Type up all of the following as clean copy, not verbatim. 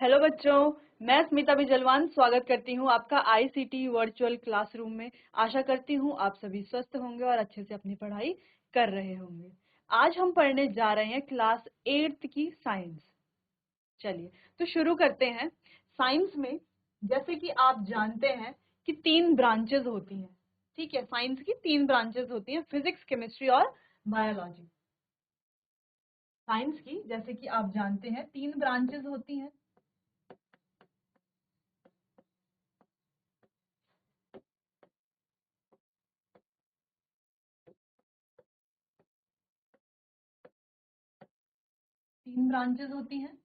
Hello बच्चों, मैं स्मिता बिजलवान स्वागत करती हूँ आपका आईसीटी वर्चुअल क्लासरूम में। आशा करती हूँ आप सभी स्वस्थ होंगे और अच्छे से अपनी पढ़ाई कर रहे होंगे। आज हम पढ़ने जा रहे हैं क्लास 8th की साइंस। चलिए तो शुरू करते हैं। साइंस में जैसे कि आप जानते हैं कि 3 ब्रांचेस होती हैं। ठीक है, साइंस की 3 ब्रांचेस होती हैं, फिजिक्स, केमिस्ट्री और बायोलॉजी। साइंस की जैसे कि आप जानते हैं 3 ब्रांचेस होती हैं। तीन ब्रांचेस होती हैं,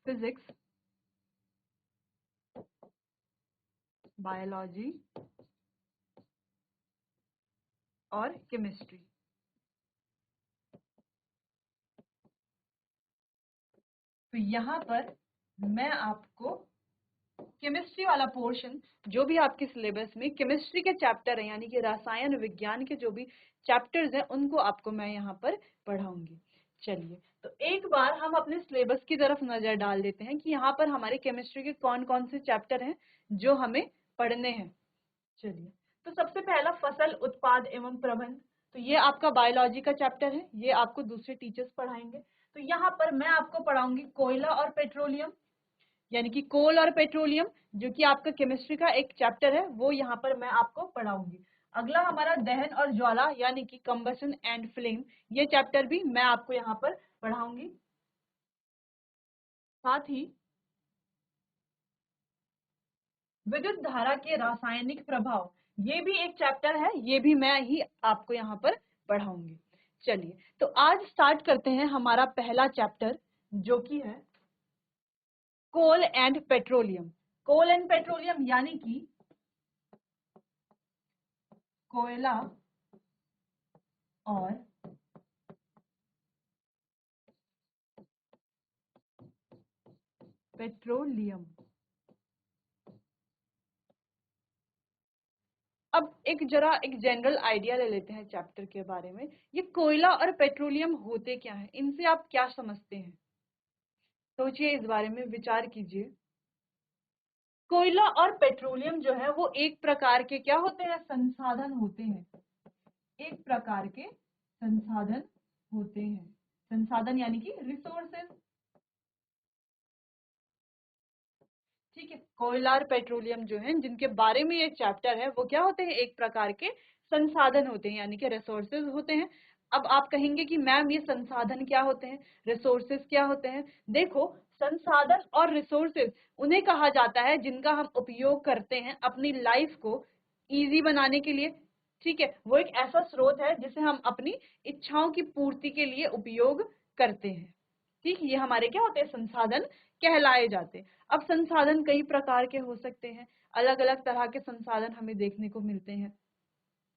फिजिक्स, बायोलॉजी और केमिस्ट्री। तो यहाँ पर मैं आपको केमिस्ट्री वाला पोर्शन, जो भी आपके सिलेबस में केमिस्ट्री के चैप्टर हैं, यानी कि रसायन विज्ञान के जो भी चैप्टर्स हैं, उनको आपको मैं यहाँ पर पढ़ाऊंगी। चलिए तो एक बार हम अपने सिलेबस की तरफ नजर डाल देते हैं कि यहाँ पर हमारे केमिस्ट्री के कौन कौन से चैप्टर हैं जो हमें पढ़ने हैं। चलिए तो सबसे पहला फसल उत्पाद एवं प्रबंध, तो ये आपका बायोलॉजी का चैप्टर है, ये आपको दूसरे टीचर्स पढ़ाएंगे। तो यहाँ पर मैं आपको पढ़ाऊंगी कोयला और पेट्रोलियम, यानी कि कोल और पेट्रोलियम, जो कि आपका केमिस्ट्री का एक चैप्टर है, वो यहाँ पर मैं आपको पढ़ाऊंगी। अगला हमारा दहन और ज्वाला, यानी कि कंबशन एंड फ्लेम, ये चैप्टर भी मैं आपको यहाँ पर पढ़ाऊंगी। साथ ही विद्युत धारा के रासायनिक प्रभाव, ये भी एक चैप्टर है, ये भी मैं ही आपको यहाँ पर पढ़ाऊंगी। चलिए तो आज स्टार्ट करते हैं हमारा पहला चैप्टर, जो कि है coal and petroleum. Coal and petroleum यानी कि कोयला और पेट्रोलियम। अब एक जनरल आइडिया ले लेते हैं चैप्टर के बारे में। ये कोयला और पेट्रोलियम होते क्या है, इनसे आप क्या समझते हैं? सोचिए, इस बारे में विचार कीजिए। कोयला और पेट्रोलियम जो है वो एक प्रकार के क्या होते हैं, संसाधन होते हैं। एक प्रकार के संसाधन होते हैं। संसाधन यानी कि रिसोर्सेज। ठीक है, कोयला और पेट्रोलियम जो है, जिनके बारे में ये चैप्टर है, वो क्या होते हैं, एक प्रकार के संसाधन होते हैं, यानी कि रिसोर्सेज होते हैं। अब आप कहेंगे कि मैम ये संसाधन क्या होते हैं, रिसोर्सेज क्या होते हैं? देखो, संसाधन और रिसोर्सेज उन्हें कहा जाता है जिनका हम उपयोग करते हैं अपनी लाइफ को इजी बनाने के लिए। ठीक है, वो एक ऐसा स्रोत है जिसे हम अपनी इच्छाओं की पूर्ति के लिए उपयोग करते हैं। ठीक, ये हमारे क्या होते हैं, संसाधन कहलाए जाते हैं। अब संसाधन कई प्रकार के हो सकते हैं, अलग अलग तरह के संसाधन हमें देखने को मिलते हैं।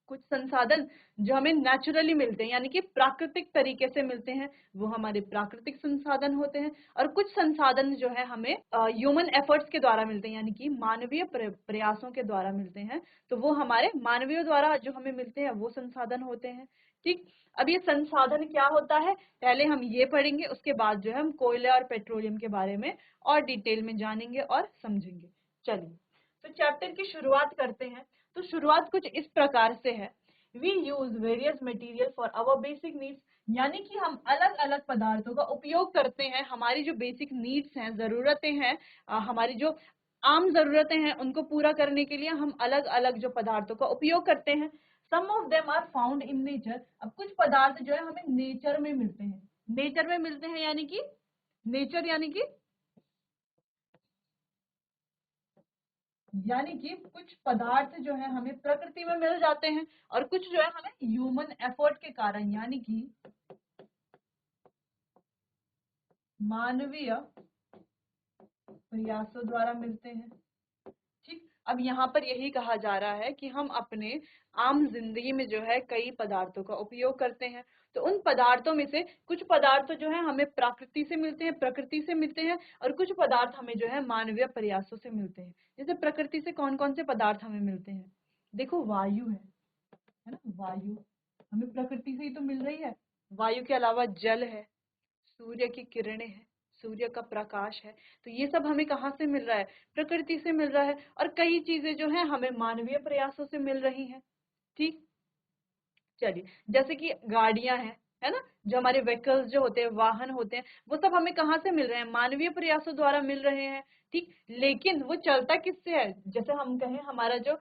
कुछ संसाधन जो हमें नेचुरली मिलते हैं, यानी कि प्राकृतिक तरीके से मिलते हैं, वो हमारे प्राकृतिक संसाधन होते हैं। और कुछ संसाधन जो है हमें ह्यूमन एफर्ट्स के द्वारा मिलते हैं, यानी कि मानवीय प्रयासों के द्वारा मिलते हैं, तो वो हमारे मानवीय द्वारा जो हमें मिलते हैं वो संसाधन होते हैं। ठीक, अब ये संसाधन क्या होता है, पहले हम ये पढ़ेंगे, उसके बाद जो है हम कोयले और पेट्रोलियम के बारे में और डिटेल में जानेंगे और समझेंगे। चलिए तो चैप्टर की शुरुआत करते हैं। तो शुरुआत कुछ इस प्रकार से है, we use various material for our basic needs, यानी कि हम अलग अलग पदार्थों का उपयोग करते हैं हमारी जो बेसिक नीड्स हैं, जरूरतें हैं, हमारी जो आम जरूरतें हैं, उनको पूरा करने के लिए हम अलग अलग जो पदार्थों का उपयोग करते हैं। Some of them are found in nature, अब कुछ पदार्थ जो है हमें नेचर में मिलते हैं। नेचर में मिलते हैं यानी कि नेचर यानी कि कुछ पदार्थ जो है हमें प्रकृति में मिल जाते हैं, और कुछ जो है हमें ह्यूमन एफर्ट के कारण, यानी कि मानवीय प्रयासों द्वारा मिलते हैं। ठीक, अब यहाँ पर यही कहा जा रहा है कि हम अपने आम जिंदगी में जो है कई पदार्थों का उपयोग करते हैं। तो उन पदार्थों में से कुछ पदार्थ जो है हमें प्रकृति से मिलते हैं, और कुछ पदार्थ हमें जो है मानवीय प्रयासों से मिलते हैं। जैसे प्रकृति से कौन कौन से पदार्थ हमें मिलते हैं? देखो, वायु है ना, वायु हमें प्रकृति से ही तो मिल रही है। वायु के अलावा जल है, सूर्य की किरणें हैं, सूर्य का प्रकाश है। तो ये सब हमें कहाँ से मिल रहा है? प्रकृति से मिल रहा है। और कई चीजें जो है हमें मानवीय प्रयासों से मिल रही हैं। ठीक, चलिए, जैसे कि गाड़ियां हैं, है ना, जो हमारे व्हीकल्स जो होते हैं, वाहन होते हैं, वो सब हमें कहाँ से मिल रहे हैं? मानवीय प्रयासों द्वारा मिल रहे हैं। ठीक, लेकिन वो चलता किससे है? जैसे हम कहें हमारा जो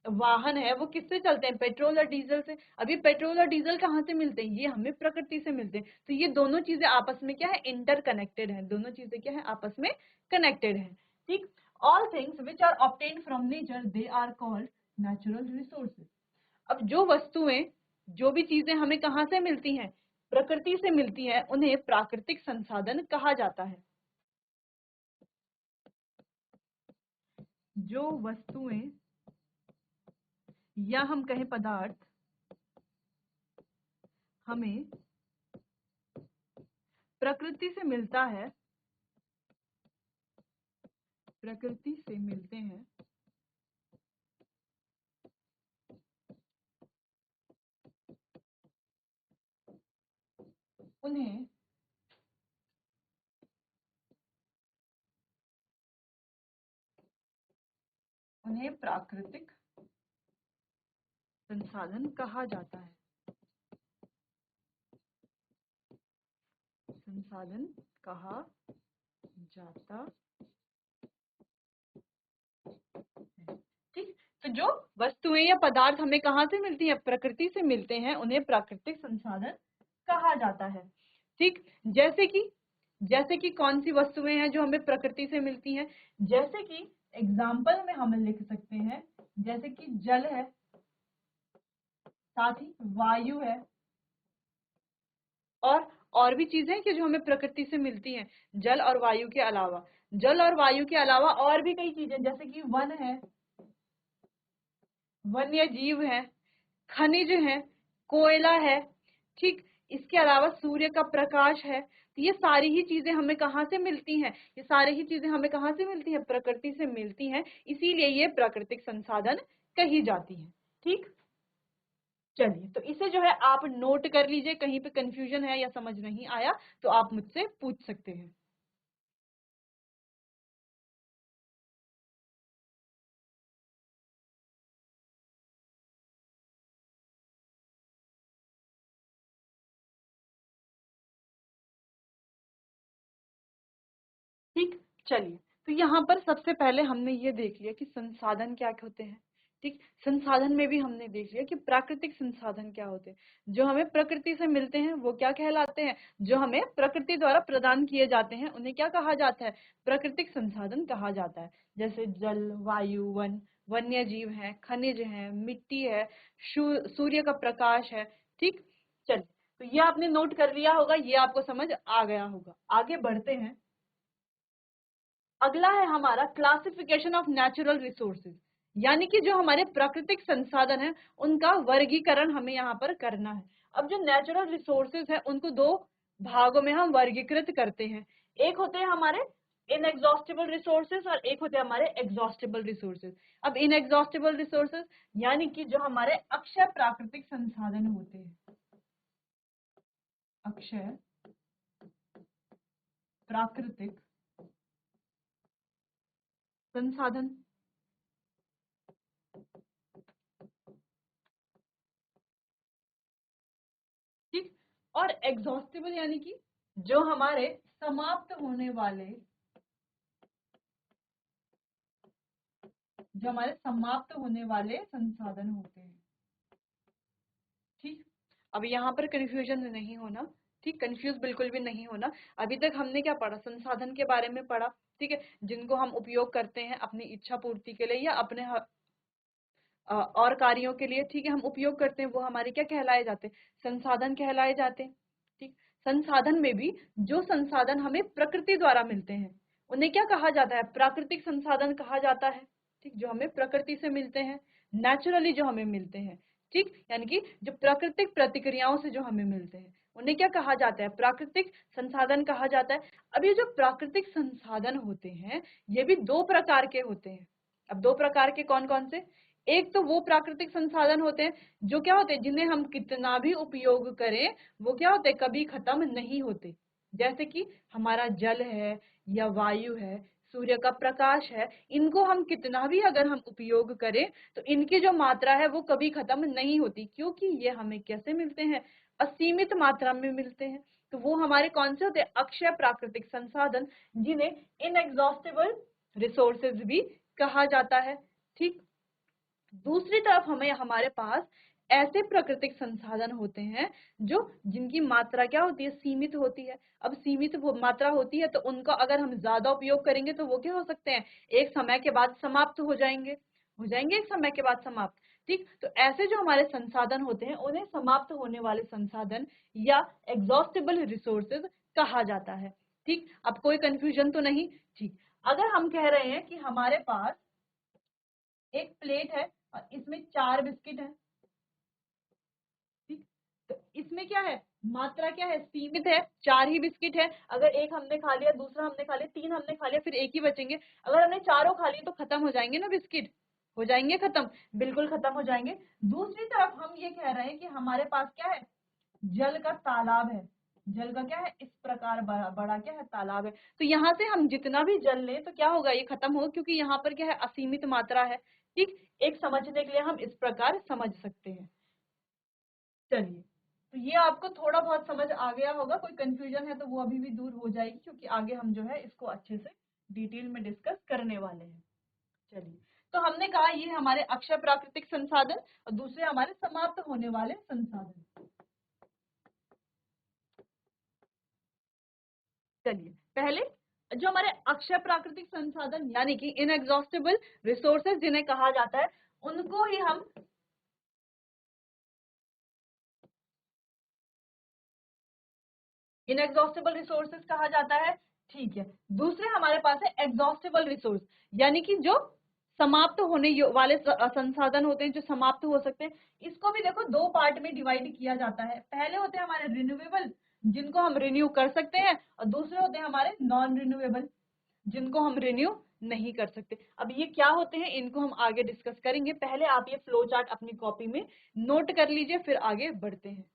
वाहन है वो किससे चलते हैं? पेट्रोल और डीजल से। अभी पेट्रोल और डीजल कहाँ से मिलते हैं? ये हमें प्रकृति से मिलते हैं। तो ये दोनों चीजें आपस में क्या है? इंटरकनेक्टेड है। दोनों चीजें क्या है? आपस में कनेक्टेड है। ठीक, all things which are obtained from nature they are called natural resources. अब जो वस्तुएं, जो भी चीजें हमें कहाँ से मिलती हैं? प्रकृति से मिलती हैं, उन्हें प्राकृतिक संसाधन कहा जाता है। जो वस्तुएं या हम कहें पदार्थ हमें प्रकृति से मिलता है, प्रकृति से मिलते हैं, उन्हें उन्हें प्राकृतिक संसाधन कहा जाता है। संसाधन कहा जाता है। ठीक, तो जो वस्तुएं या पदार्थ हमें कहाँ से मिलती हैं? प्रकृति से मिलते हैं, उन्हें प्राकृतिक संसाधन कहा जाता है। ठीक, जैसे कि कौन सी वस्तुएं हैं जो हमें प्रकृति से मिलती हैं? जैसे कि एग्जाम्पल में हम लिख सकते हैं, जैसे कि जल है, साथ ही वायु है, और भी चीजें हैं कि जो हमें प्रकृति से मिलती हैं। जल और वायु के अलावा, जल और वायु के अलावा और भी कई चीजें, जैसे कि वन है, वन्य जीव है, खनिज है, कोयला है। ठीक, इसके अलावा सूर्य का प्रकाश है। तो ये सारी ही चीजें हमें कहाँ से मिलती हैं? ये सारी ही चीजें हमें कहाँ से मिलती हैं? प्रकृति से मिलती हैं। इसीलिए ये प्राकृतिक संसाधन कही जाती है। ठीक, चलिए, तो इसे जो है आप नोट कर लीजिए। कहीं पे कंफ्यूजन है या समझ नहीं आया तो आप मुझसे पूछ सकते हैं। ठीक, चलिए, तो यहाँ पर सबसे पहले हमने ये देख लिया कि संसाधन क्या होते हैं। ठीक, संसाधन में भी हमने देख लिया कि प्राकृतिक संसाधन क्या होते हैं। जो हमें प्रकृति से मिलते हैं वो क्या कहलाते हैं? जो हमें प्रकृति द्वारा प्रदान किए जाते हैं उन्हें क्या कहा जाता है? प्राकृतिक संसाधन कहा जाता है। जैसे जल, वायु, वन, वन्य जीव है, खनिज है, मिट्टी है, सूर्य का प्रकाश है। ठीक, चलिए, तो ये आपने नोट कर लिया होगा, ये आपको समझ आ गया होगा। आगे बढ़ते हैं। अगला है हमारा क्लासिफिकेशन ऑफ नेचुरल रिसोर्सेज, यानी कि जो हमारे प्राकृतिक संसाधन है उनका वर्गीकरण हमें यहाँ पर करना है। अब जो नेचुरल रिसोर्सेज है उनको दो भागों में हम वर्गीकृत करते हैं। एक होते हैं हमारे इनएग्जॉस्टिबल रिसोर्सेज और एक होते हैं हमारे एग्जॉस्टिबल रिसोर्सेज। अब इनएग्जॉस्टिबल रिसोर्सेज यानी कि जो हमारे अक्षय प्राकृतिक संसाधन होते हैं, अक्षय प्राकृतिक संसाधन। ठीक, और एग्जॉस्टिबल यानी कि जो हमारे समाप्त होने वाले, जो हमारे समाप्त होने वाले संसाधन होते हैं। ठीक, अब यहाँ पर कंफ्यूजन नहीं होना। ठीक, कंफ्यूज बिल्कुल भी नहीं होना। अभी तक हमने क्या पढ़ा? संसाधन के बारे में पढ़ा। ठीक है, जिनको हम उपयोग करते हैं अपनी इच्छा पूर्ति के लिए या अपने और कार्यों के लिए। ठीक है, हम उपयोग करते हैं, वो हमारे क्या कहलाए जाते हैं? संसाधन कहलाए जाते हैं। ठीक, संसाधन में भी जो संसाधन हमें प्रकृति द्वारा मिलते हैं उन्हें क्या कहा जाता है? प्राकृतिक संसाधन कहा जाता है। ठीक, जो हमें प्रकृति से मिलते हैं, नेचुरली जो हमें मिलते हैं। ठीक, यानी कि जो प्राकृतिक प्रतिक्रियाओं से जो हमें मिलते हैं उन्हें क्या कहा जाता है? प्राकृतिक संसाधन कहा जाता है। अब ये जो प्राकृतिक संसाधन होते हैं ये भी दो प्रकार के होते हैं। अब दो प्रकार के कौन कौन से? एक तो वो प्राकृतिक संसाधन होते हैं जो क्या होते हैं, जिन्हें हम कितना भी उपयोग करें वो क्या होते हैं? कभी खत्म नहीं होते। जैसे कि हमारा जल है या वायु है, सूर्य का प्रकाश है, इनको हम कितना भी अगर हम उपयोग करें तो इनकी जो मात्रा है वो कभी खत्म नहीं होती, क्योंकि ये हमें कैसे मिलते हैं, असीमित मात्रा में मिलते हैं। तो वो हमारे कौन से होते हैं, अक्षय प्राकृतिक संसाधन, जिन्हें इनएग्जॉस्टेबल रिसोर्सेज भी कहा जाता है। ठीक, दूसरी तरफ हमें हमारे पास ऐसे प्राकृतिक संसाधन होते हैं जो जिनकी मात्रा क्या होती है, सीमित होती है। अब सीमित वो मात्रा होती है तो उनका अगर हम ज्यादा उपयोग करेंगे तो वो क्या हो सकते हैं, एक समय के बाद समाप्त हो जाएंगे एक समय के बाद समाप्त। ठीक, तो ऐसे जो हमारे संसाधन होते हैं उन्हें समाप्त होने वाले संसाधन या एग्जॉस्टेबल रिसोर्सेज कहा जाता है। ठीक, अब कोई कंफ्यूजन तो नहीं। ठीक, अगर हम कह रहे हैं कि हमारे पास एक प्लेट है और इसमें 4 बिस्किट है, ठीक, तो इसमें क्या है, मात्रा क्या है, सीमित है, 4 ही बिस्किट है। अगर एक हमने खा लिया, दूसरा हमने खा लिया, 3 हमने खा लिया, फिर एक ही बचेंगे। अगर हमने चारों खा लिए तो खत्म हो जाएंगे ना बिस्किट, हो जाएंगे खत्म, बिल्कुल खत्म हो जाएंगे। दूसरी तरफ हम ये कह रहे हैं कि हमारे पास क्या है, जल का तालाब है। जल का क्या है, इस प्रकार बड़ा बड़ा क्या है, तालाब है। तो यहाँ से हम जितना भी जल लें तो क्या होगा, ये खत्म होगा, क्योंकि यहाँ पर क्या है, असीमित मात्रा है। ठीक, एक समझने के लिए हम इस प्रकार समझ सकते हैं। चलिए, तो ये आपको थोड़ा बहुत समझ आ गया होगा, कोई कंफ्यूजन है तो वो अभी भी दूर हो जाएगी, क्योंकि आगे हम जो है इसको अच्छे से डिटेल में डिस्कस करने वाले हैं। चलिए, तो हमने कहा ये हमारे अक्षय प्राकृतिक संसाधन और दूसरे हमारे समाप्त होने वाले संसाधन। चलिए, पहले जो हमारे अक्षय प्राकृतिक संसाधन यानी कि इनएग्जॉस्टेबल रिसोर्सेज जिन्हें कहा जाता है, उनको ही हम इनएग्जॉस्टेबल रिसोर्सेज कहा जाता है। ठीक है, दूसरे हमारे पास है एग्जॉस्टेबल रिसोर्स, यानी कि जो समाप्त होने वाले संसाधन होते हैं, जो समाप्त हो सकते हैं। इसको भी देखो दो पार्ट में डिवाइड किया जाता है। पहले होते हैं हमारे रिन्यूएबल, जिनको हम रिन्यू कर सकते हैं, और दूसरे होते हैं हमारे नॉन रिन्यूएबल, जिनको हम रिन्यू नहीं कर सकते। अब ये क्या होते हैं, इनको हम आगे डिस्कस करेंगे। पहले आप ये फ्लो चार्ट अपनी कॉपी में नोट कर लीजिए, फिर आगे बढ़ते हैं।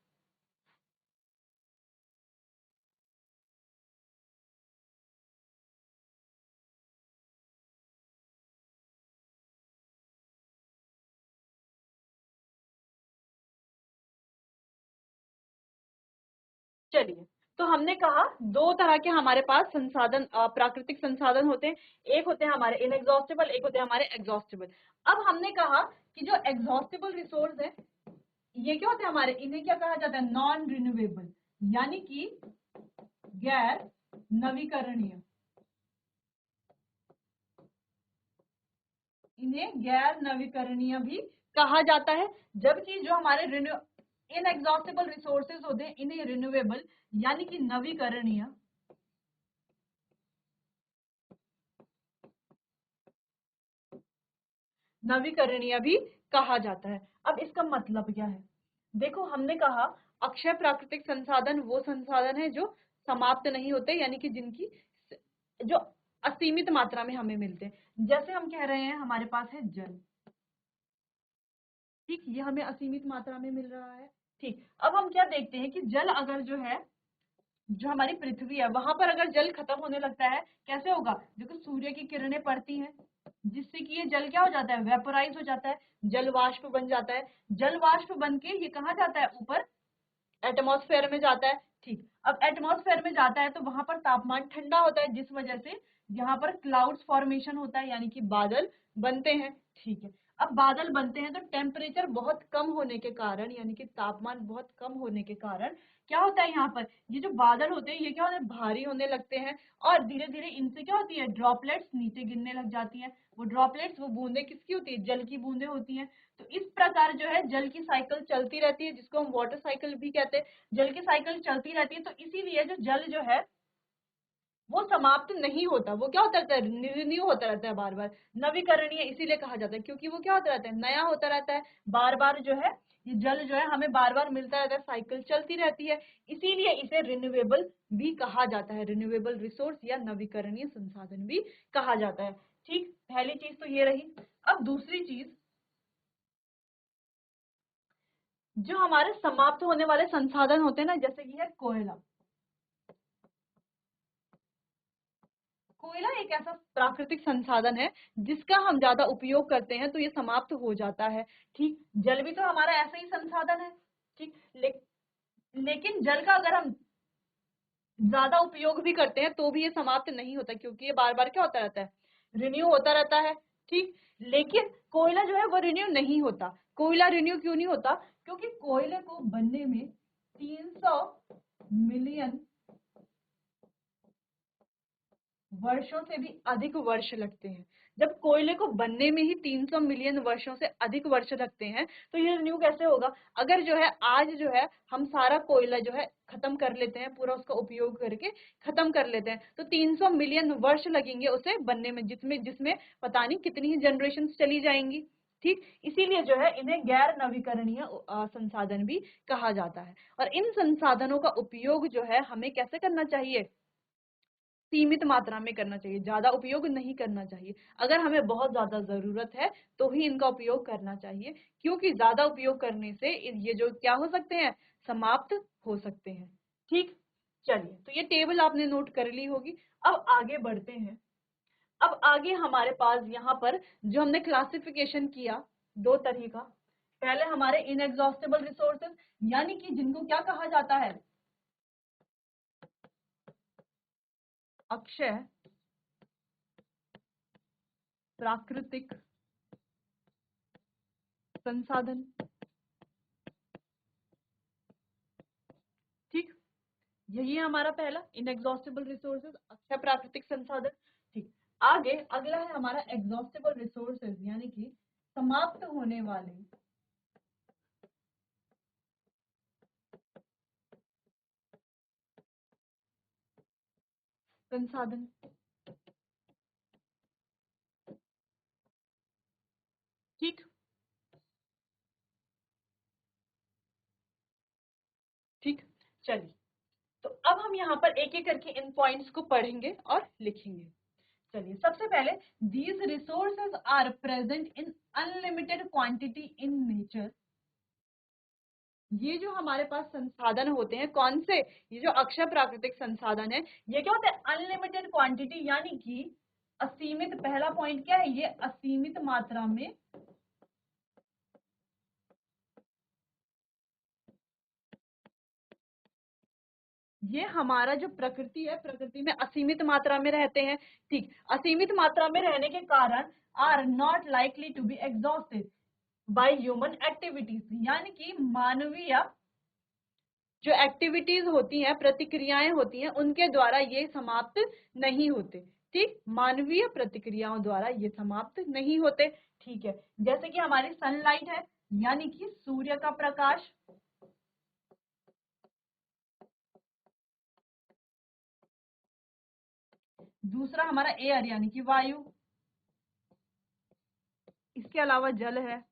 चलिए, तो हमने कहा दो तरह के हमारे पास संसाधन, प्राकृतिक संसाधन होते हैं। एक होते हैं हमारे इनएग्जॉस्टेबल, एक होते हैं हमारे एग्जॉस्टेबल। अब हमने कहा कि जो एग्जॉस्टेबल रिसोर्स है, ये क्या होते हैं हमारे, इन्हें क्या कहा जाता है, नॉन रिन्यूएबल, यानी कि गैर नवीकरणीय। इन्हें गैर नवीकरणीय भी कहा जाता है। जबकि जो हमारे इनएग्जॉस्टेबल रिसोर्सेज होते हैं, इन्हें रिन्यूएबल यानी कि नवीकरणीय नवीकरणीय भी कहा जाता है। अब इसका मतलब क्या है, देखो हमने कहा अक्षय प्राकृतिक संसाधन वो संसाधन है जो समाप्त नहीं होते, यानी कि जिनकी जो असीमित मात्रा में हमें मिलते हैं। जैसे हम कह रहे हैं हमारे पास है जल, ठीक, ये हमें असीमित मात्रा में मिल रहा है। ठीक, अब हम क्या देखते हैं कि जल अगर जो है, जो हमारी पृथ्वी है वहां पर अगर जल खत्म होने लगता है, कैसे होगा, देखो सूर्य की किरणें पड़ती हैं, जिससे कि ये जल क्या हो जाता है, वेपोराइज हो जाता है, जल वाष्प बन जाता है। जल वाष्प बन के ये कहाँ जाता है, ऊपर एटमॉस्फेयर में जाता है। ठीक, अब एटमॉस्फेयर में जाता है तो वहां पर तापमान ठंडा होता है, जिस वजह से यहाँ पर क्लाउड्स फॉर्मेशन होता है, यानी कि बादल बनते हैं। ठीक है, अब बादल बनते हैं तो टेम्परेचर बहुत कम होने के कारण, यानी कि तापमान बहुत कम होने के कारण क्या होता है, यहाँ पर ये जो बादल होते हैं ये क्या होते हैं, भारी होने लगते हैं, और धीरे धीरे इनसे क्या होती है, ड्रॉपलेट्स नीचे गिरने लग जाती हैं। वो ड्रॉपलेट्स, वो बूंदे किसकी होती है, जल की बूंदे होती हैं। तो इस प्रकार जो है जल की साइकिल चलती रहती है, जिसको हम वाटर साइकिल भी कहते हैं। जल की साइकिल चलती रहती है, तो इसीलिए जो जल जो है वो समाप्त नहीं होता, वो क्या होता रहता है, रिन्यू होता रहता है बार बार। नवीकरणीय इसीलिए कहा जाता है, क्योंकि वो क्या होता रहता है, नया होता रहता है, बार बार जो है ये जल जो है हमें बार बार मिलता रहता है, साइकिल चलती रहती है। इसीलिए इसे रिन्यूएबल भी कहा जाता है, रिन्यूएबल रिसोर्स या नवीकरणीय संसाधन भी कहा जाता है। ठीक, पहली चीज तो ये रही। अब दूसरी चीज, जो हमारे समाप्त होने वाले संसाधन होते हैं ना, जैसे कि है कोयला। एक ऐसा प्राकृतिक संसाधन है जिसका हम ज्यादा उपयोग करते हैं तो ये समाप्त हो जाता है। ठीक, जल भी तो हमारा ऐसा ही संसाधन है। ठीक, लेकिन जल का अगर हम ज्यादा उपयोग भी करते हैं तो भी ये समाप्त नहीं होता, क्योंकि ये बार बार क्या होता रहता है, रिन्यू होता रहता है। ठीक, लेकिन कोयला जो है वो रिन्यू नहीं होता। कोयला रिन्यू क्यों नहीं होता? क्योंकि कोयले को बनने में 300 मिलियन वर्षों से भी अधिक वर्ष लगते हैं। जब कोयले को बनने में ही 300 मिलियन वर्षों से अधिक वर्ष लगते हैं तो ये रिन्यू कैसे होगा? अगर जो है आज जो है हम सारा कोयला जो है खत्म कर लेते हैं, पूरा उसका उपयोग करके खत्म कर लेते हैं, तो 300 मिलियन वर्ष लगेंगे उसे बनने में, जिसमें जिसमें पता नहीं कितनी ही जनरेशन चली जाएंगी। ठीक, इसीलिए जो है इन्हें गैर नवीकरणीय संसाधन भी कहा जाता है। और इन संसाधनों का उपयोग जो है हमें कैसे करना चाहिए? सीमित मात्रा में करना चाहिए, ज्यादा उपयोग नहीं करना चाहिए। अगर हमें बहुत ज्यादा जरूरत है तो ही इनका उपयोग करना चाहिए, क्योंकि ज्यादा उपयोग करने से ये जो क्या हो सकते हैं, समाप्त हो सकते हैं। ठीक, चलिए, तो ये टेबल आपने नोट कर ली होगी। अब आगे बढ़ते हैं। अब आगे हमारे पास यहाँ पर जो हमने क्लासिफिकेशन किया दो तरह का, पहले हमारे इनएग्जॉस्टेबल रिसोर्सेज, यानी कि जिनको क्या कहा जाता है, अक्षय प्राकृतिक संसाधन। ठीक, यही है हमारा पहला इनएग्जॉस्टेबल रिसोर्सेज, अक्षय प्राकृतिक संसाधन। ठीक, आगे अगला है हमारा एग्जॉस्टेबल रिसोर्सेज, यानी कि समाप्त होने वाले संसाधन। ठीक, ठीक, चलिए, तो अब हम यहाँ पर एक एक करके इन पॉइंट्स को पढ़ेंगे और लिखेंगे। चलिए, सबसे पहले, these resources are present in unlimited quantity in nature. ये जो हमारे पास संसाधन होते हैं, कौन से, ये जो अक्षय प्राकृतिक संसाधन है, ये क्या होता है, अनलिमिटेड क्वांटिटी, यानी कि असीमित। पहला पॉइंट क्या है, ये असीमित मात्रा में ये हमारा जो प्रकृति है, प्रकृति में असीमित मात्रा में रहते हैं। ठीक, असीमित मात्रा में रहने के कारण are not likely to be exhausted by human activities, यानी कि मानवीय जो एक्टिविटीज होती हैं, प्रतिक्रियाएं होती हैं, उनके द्वारा ये समाप्त नहीं होते। ठीक, मानवीय प्रतिक्रियाओं द्वारा ये समाप्त नहीं होते। ठीक है, जैसे कि हमारी सनलाइट है, यानी कि सूर्य का प्रकाश। दूसरा हमारा एयर, यानी कि वायु। इसके अलावा जल है।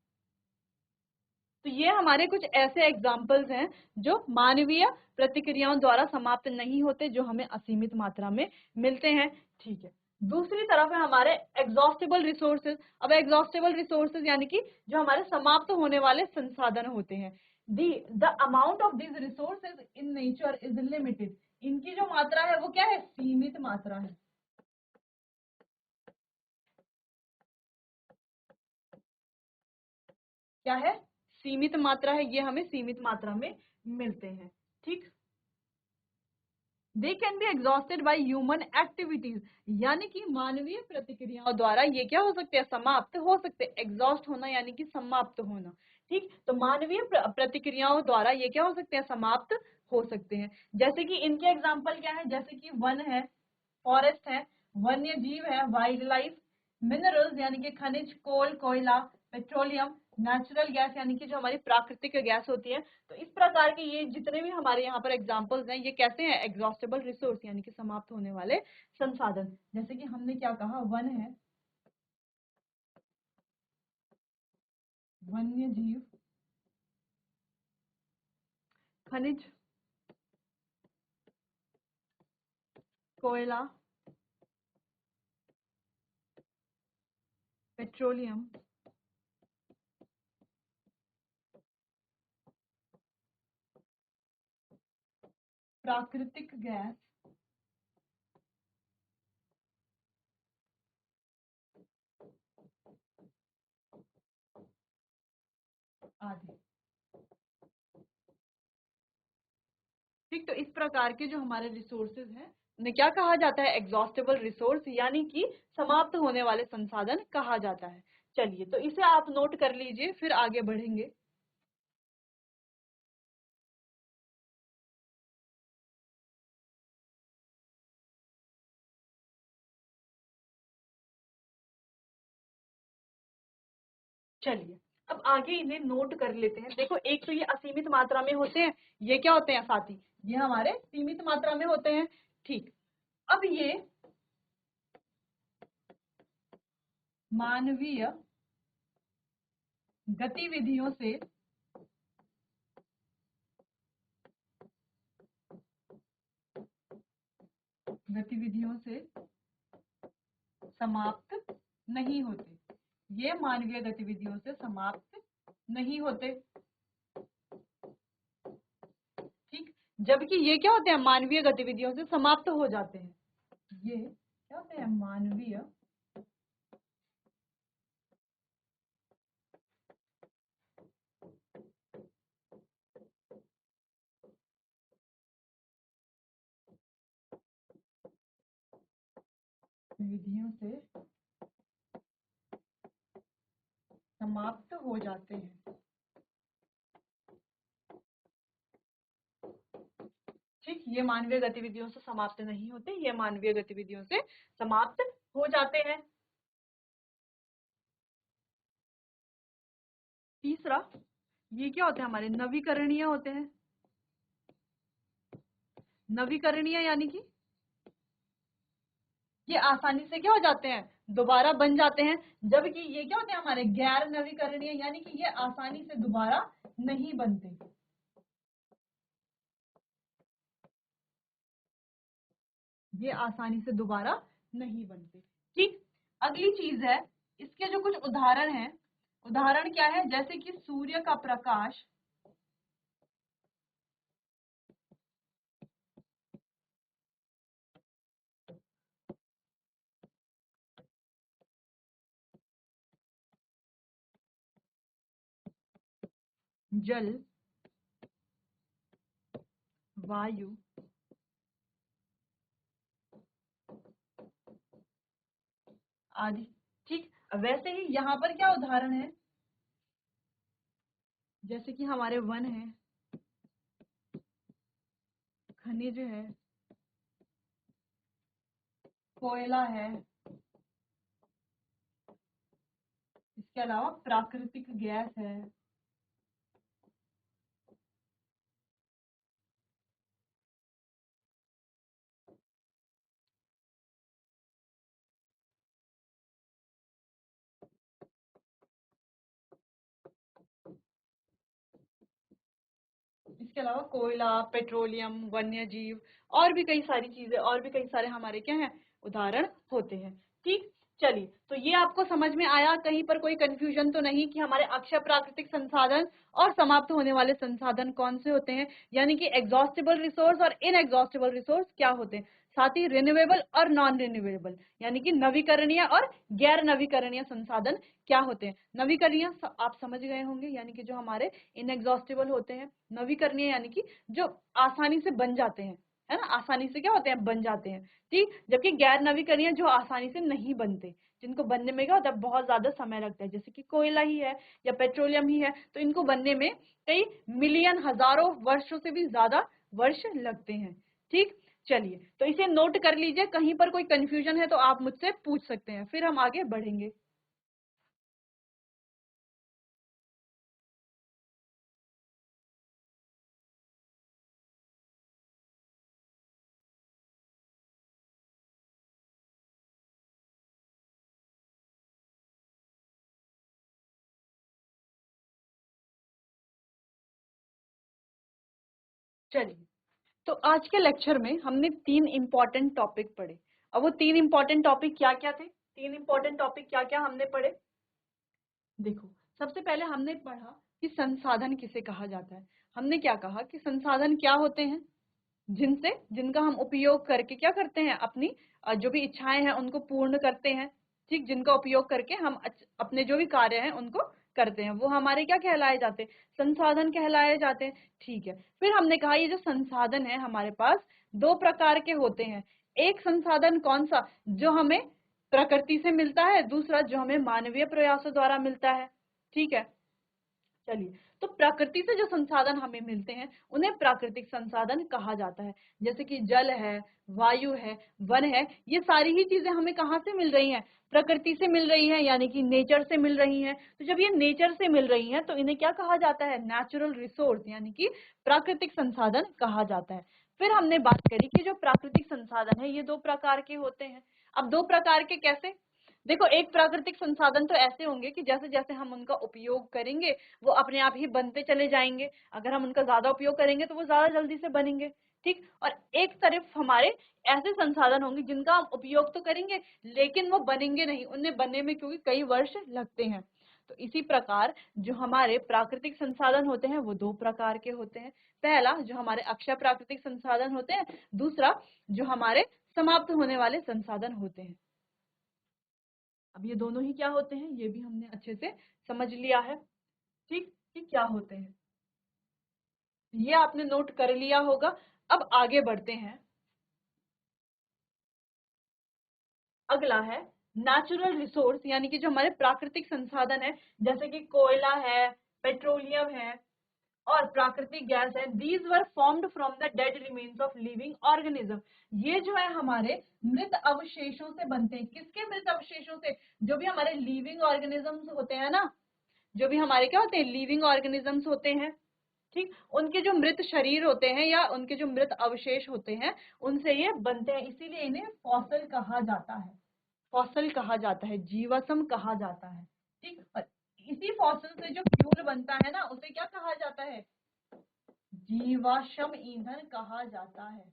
तो ये हमारे कुछ ऐसे एग्जाम्पल्स हैं जो मानवीय प्रतिक्रियाओं द्वारा समाप्त नहीं होते, जो हमें असीमित मात्रा में मिलते हैं। ठीक है, दूसरी तरफ है हमारे एग्जॉस्टेबल रिसोर्सेज। अब एग्जॉस्टेबल रिसोर्सेज यानी कि जो हमारे समाप्त होने वाले संसाधन होते हैं। The amount of this resources in nature is limited. इनकी जो मात्रा है वो क्या है, सीमित मात्रा है। क्या है, सीमित मात्रा है, ये हमें सीमित मात्रा में मिलते हैं। ठीक, they can be exhausted by human activities, यानी कि मानवीय प्रतिक्रियाओं द्वारा ये क्या हो सकते हैं, समाप्त हो सकते हैं। एग्जॉस्ट होना यानी कि समाप्त होना। ठीक, तो मानवीय प्रतिक्रियाओं द्वारा ये क्या हो सकते हैं, समाप्त हो सकते हैं। जैसे कि इनके एग्जाम्पल क्या है, जैसे कि वन है, फॉरेस्ट है, वन्य जीव है, वाइल्ड लाइफ, मिनरल्स यानी कि खनिज, कोल कोयला, पेट्रोलियम, नेचुरल गैस यानी कि जो हमारी प्राकृतिक गैस होती है। तो इस प्रकार के ये जितने भी हमारे यहाँ पर एग्जांपल्स हैं, ये कैसे हैं, एग्जॉस्टेबल रिसोर्स यानी कि समाप्त होने वाले संसाधन। जैसे कि हमने क्या कहा, वन है, वन्य जीव, खनिज, कोयला, पेट्रोलियम, प्राकृतिक गैस, आदि। ठीक, तो इस प्रकार के जो हमारे रिसोर्सेज हैं उन्हें क्या कहा जाता है? एग्जॉस्टेबल रिसोर्स, यानी कि समाप्त होने वाले संसाधन कहा जाता है। चलिए, तो इसे आप नोट कर लीजिए, फिर आगे बढ़ेंगे। चलिए, अब आगे इन्हें नोट कर लेते हैं। देखो, एक तो ये असीमित मात्रा में होते हैं, ये क्या होते हैं साथी? ये हमारे सीमित मात्रा में होते हैं। ठीक, अब ये मानवीय गतिविधियों से समाप्त नहीं होते। ये मानवीय गतिविधियों से समाप्त नहीं होते। ठीक, जबकि ये क्या होते हैं? मानवीय गतिविधियों से समाप्त हो जाते हैं। ये क्या होते हैं? मानवीय गतिविधियों से समाप्त हो जाते हैं। ठीक, ये मानवीय गतिविधियों से समाप्त नहीं होते, ये मानवीय गतिविधियों से समाप्त हो जाते हैं। तीसरा, ये क्या होते हैं? हमारे नवीकरणीय होते हैं। नवीकरणीय यानी कि ये आसानी से क्या हो जाते हैं? दोबारा बन जाते हैं। जबकि ये क्या होते हैं? हमारे गैर नवीकरणीय, यानी कि ये आसानी से दोबारा नहीं बनते। ये आसानी से दोबारा नहीं बनते। ठीक, अगली चीज है, इसके जो कुछ उदाहरण हैं। उदाहरण क्या है? जैसे कि सूर्य का प्रकाश, जल, वायु, आदि। ठीक, वैसे ही यहाँ पर क्या उदाहरण है? जैसे कि हमारे वन है, खनिज है, कोयला है, इसके अलावा प्राकृतिक गैस है। इसके अलावा कोयला, पेट्रोलियम, वन्य जीव, और भी कई सारी चीजें, और भी कई सारे हमारे क्या हैं? उदाहरण होते हैं। ठीक, चलिए, तो ये आपको समझ में आया? कहीं पर कोई कंफ्यूजन तो नहीं कि हमारे अक्षय प्राकृतिक संसाधन और समाप्त होने वाले संसाधन कौन से होते हैं, यानी कि एग्जॉस्टेबल रिसोर्स और इनएग्जॉस्टेबल रिसोर्स क्या होते हैं? साथ ही रिन्यूएबल और नॉन रिन्यूएबल, यानी कि नवीकरणीय और गैर नवीकरणीय संसाधन क्या होते हैं? नवीकरणीय आप समझ गए होंगे, यानी कि जो हमारे इनएग्जॉस्टेबल होते हैं। नवीकरणीय यानी कि जो आसानी से बन जाते हैं, है ना? आसानी से क्या होते हैं? बन जाते हैं। ठीक, जबकि गैर नवीकरणीय जो आसानी से नहीं बनते, जिनको बनने में क्या होता है? बहुत ज्यादा समय लगता है। जैसे कि कोयला ही है या पेट्रोलियम ही है, तो इनको बनने में कई मिलियन, हजारों वर्षों से भी ज्यादा वर्ष लगते हैं। ठीक, चलिए, तो इसे नोट कर लीजिए। कहीं पर कोई कंफ्यूजन है तो आप मुझसे पूछ सकते हैं, फिर हम आगे बढ़ेंगे। चलिए, तो आज के लेक्चर में हमने 3 इम्पोर्टेंट टॉपिक पढ़े। अब वो 3 इम्पोर्टेंट टॉपिक क्या क्या थे? 3 इम्पोर्टेंट टॉपिक क्या क्या हमने पढ़े? देखो, सबसे पहले हमने पढ़ा कि संसाधन किसे कहा जाता है। हमने क्या कहा कि संसाधन क्या होते हैं? जिनका हम उपयोग करके क्या करते हैं? अपनी जो भी इच्छाएं हैं उनको पूर्ण करते हैं। ठीक, जिनका उपयोग करके हम अपने जो भी कार्य हैं उनको करते हैं वो हमारे क्या कहलाए जाते हैं, संसाधन कहलाए जाते हैं। ठीक है, फिर हमने कहा ये जो संसाधन है हमारे पास दो प्रकार के होते हैं। एक संसाधन कौन सा, जो हमें प्रकृति से मिलता है, दूसरा जो हमें मानवीय प्रयासों द्वारा मिलता है। ठीक है, चलिए, तो प्रकृति से जो संसाधन हमें मिलते हैं उन्हें प्राकृतिक संसाधन कहा जाता है। जैसे कि जल है, वायु है, वन है, ये सारी ही चीजें हमें कहाँ से मिल रही हैं, प्रकृति से मिल रही हैं, यानी कि नेचर से मिल रही हैं। तो जब ये नेचर से मिल रही हैं तो इन्हें क्या कहा जाता है, नेचुरल रिसोर्स, यानी कि प्राकृतिक संसाधन कहा जाता है। फिर हमने बात करी कि जो प्राकृतिक संसाधन है ये दो प्रकार के होते हैं। अब दो प्रकार के कैसे, देखो, एक प्राकृतिक संसाधन तो ऐसे होंगे कि जैसे जैसे हम उनका उपयोग करेंगे वो अपने आप ही बनते चले जाएंगे। अगर हम उनका ज्यादा उपयोग करेंगे तो वो ज्यादा जल्दी से बनेंगे। ठीक, और एक तरफ हमारे ऐसे संसाधन होंगे जिनका हम उपयोग तो करेंगे लेकिन वो बनेंगे नहीं, उन्हें बनने में क्योंकि कई वर्ष लगते हैं। तो इसी प्रकार जो हमारे प्राकृतिक संसाधन होते हैं वो दो प्रकार के होते हैं। पहला जो हमारे अक्षय प्राकृतिक संसाधन होते हैं, दूसरा जो हमारे समाप्त होने वाले संसाधन होते हैं। अब ये दोनों ही क्या होते हैं ये भी हमने अच्छे से समझ लिया है। ठीक, कि क्या होते हैं, ये आपने नोट कर लिया होगा। अब आगे बढ़ते हैं। अगला है नेचुरल रिसोर्स, यानी कि जो हमारे प्राकृतिक संसाधन है, जैसे कि कोयला है, पेट्रोलियम है और प्राकृतिक गैस है। These were formed from the dead remains of living organism. ये जो है हमारे मृत अवशेषों से बनते हैं। किसके मृत अवशेषों से, जो भी हमारे लिविंग ऑर्गेनिजम्स होते हैं ना, जो भी हमारे क्या होते हैं, लिविंग ऑर्गेनिजम्स होते हैं। ठीक, उनके जो मृत शरीर होते हैं या उनके जो मृत अवशेष होते हैं उनसे ये बनते हैं, इसीलिए इन्हें फॉसिल कहा जाता है। फॉसिल कहा जाता है, जीवाश्म कहा जाता है। ठीक, और इसी फॉसिल से जो फ्यूल बनता है ना उसे क्या कहा जाता है, जीवाश्म ईंधन कहा जाता है।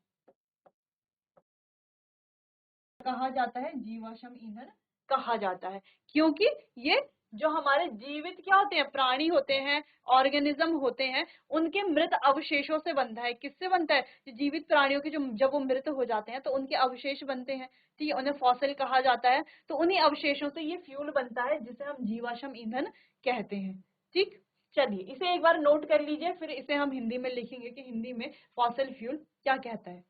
कहा जाता है, जीवाश्म ईंधन कहा जाता है, क्योंकि ये जो हमारे जीवित क्या होते हैं, प्राणी होते हैं, ऑर्गेनिज्म होते हैं, उनके मृत अवशेषों से बनता है। किससे बनता है, जीवित प्राणियों के जो जब वो मृत हो जाते हैं तो उनके अवशेष बनते हैं। ठीक है, उन्हें फॉसिल कहा जाता है। तो उन्हीं अवशेषों से ये फ्यूल बनता है जिसे हम जीवाश्म ईंधन कहते हैं। ठीक, चलिए इसे एक बार नोट कर लीजिए, फिर इसे हम हिंदी में लिखेंगे कि हिंदी में फॉसिल फ्यूल क्या कहता है।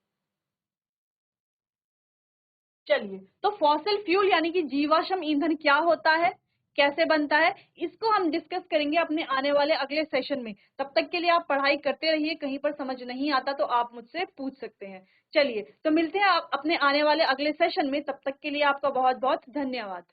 चलिए, तो फॉसिल फ्यूल यानी कि जीवाश्म ईंधन क्या होता है, कैसे बनता है, इसको हम डिस्कस करेंगे अपने आने वाले अगले सेशन में। तब तक के लिए आप पढ़ाई करते रहिए, कहीं पर समझ नहीं आता तो आप मुझसे पूछ सकते हैं। चलिए, तो मिलते हैं आप अपने आने वाले अगले सेशन में, तब तक के लिए आपका बहुत बहुत धन्यवाद।